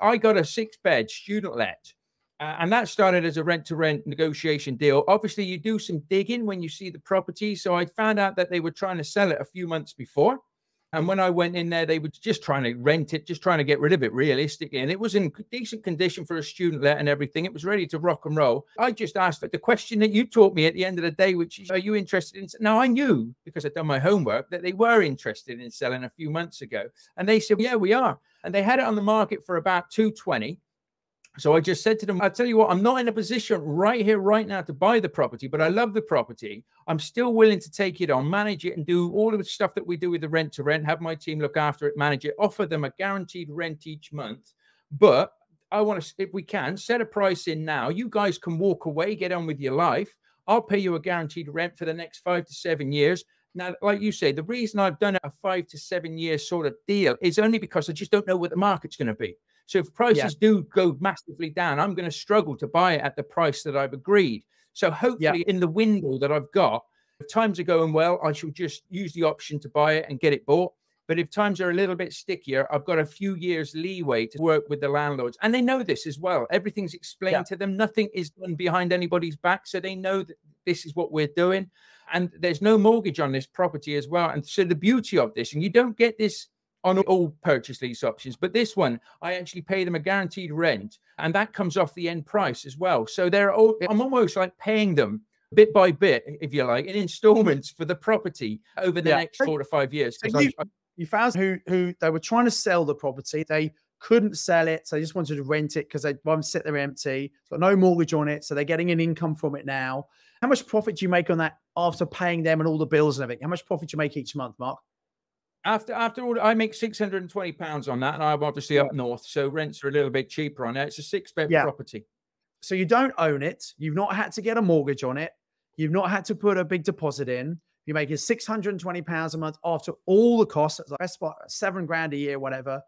I got a 6-bed student let. And that started as a rent-to-rent negotiation deal. Obviously, you do some digging when you see the property. So I found out that they were trying to sell it a few months before. And when I went in there, they were just trying to rent it, just trying to get rid of it realistically. And it was in decent condition for a student let and everything. It was ready to rock and roll. I just asked the question that you taught me at the end of the day, which is, are you interested in? Now, I knew, because I'd done my homework, that they were interested in selling a few months ago. And they said, yeah, we are. And they had it on the market for about 220. So I just said to them, I'll tell you what, I'm not in a position right here, right now to buy the property, but I love the property. I'm still willing to take it on, manage it, and do all of the stuff that we do with the rent to rent, have my team look after it, manage it, offer them a guaranteed rent each month. But I want to, if we can, set a price in now. You guys can walk away, get on with your life. I'll pay you a guaranteed rent for the next 5 to 7 years. Now, like you say, the reason I've done a 5 to 7 year sort of deal is only because I just don't know what the market's going to be. So if prices do go massively down, I'm going to struggle to buy it at the price that I've agreed. So hopefully in the window that I've got, if times are going well, I shall just use the option to buy it and get it bought. But if times are a little bit stickier, I've got a few years leeway to work with the landlords. And they know this as well. Everything's explained to them. Nothing is done behind anybody's back. So they know that this is what we're doing. And there's no mortgage on this property as well. And so the beauty of this, and you don't get this on all purchase lease options, but this one, I actually pay them a guaranteed rent, and that comes off the end price as well. So I'm almost like paying them bit by bit, if you like, in installments for the property over the next 4 to 5 years. So you found who they were trying to sell the property. They couldn't sell it, so they just wanted to rent it because they want to sit there empty. It's got no mortgage on it, so they're getting an income from it now. How much profit do you make on that after paying them and all the bills and everything? How much profit do you make each month, Mark? After all, I make £620 on that, and I'm obviously up north, so rents are a little bit cheaper on it. It's a 6-bed property. So you don't own it. You've not had to get a mortgage on it. You've not had to put a big deposit in. You're making £620 a month after all the costs. That's like best part, $7,000 a year, whatever.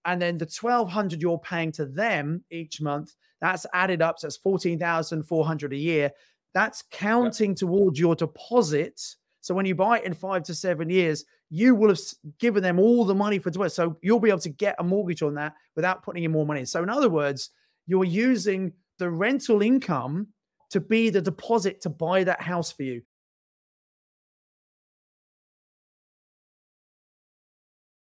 And then the $1,200 you're paying to them each month, that's added up. So that's $14,400 a year. That's counting towards your deposit. So when you buy it in 5 to 7 years, you will have given them all the money for deposit. So you'll be able to get a mortgage on that without putting in more money. So in other words, you're using the rental income to be the deposit to buy that house for you.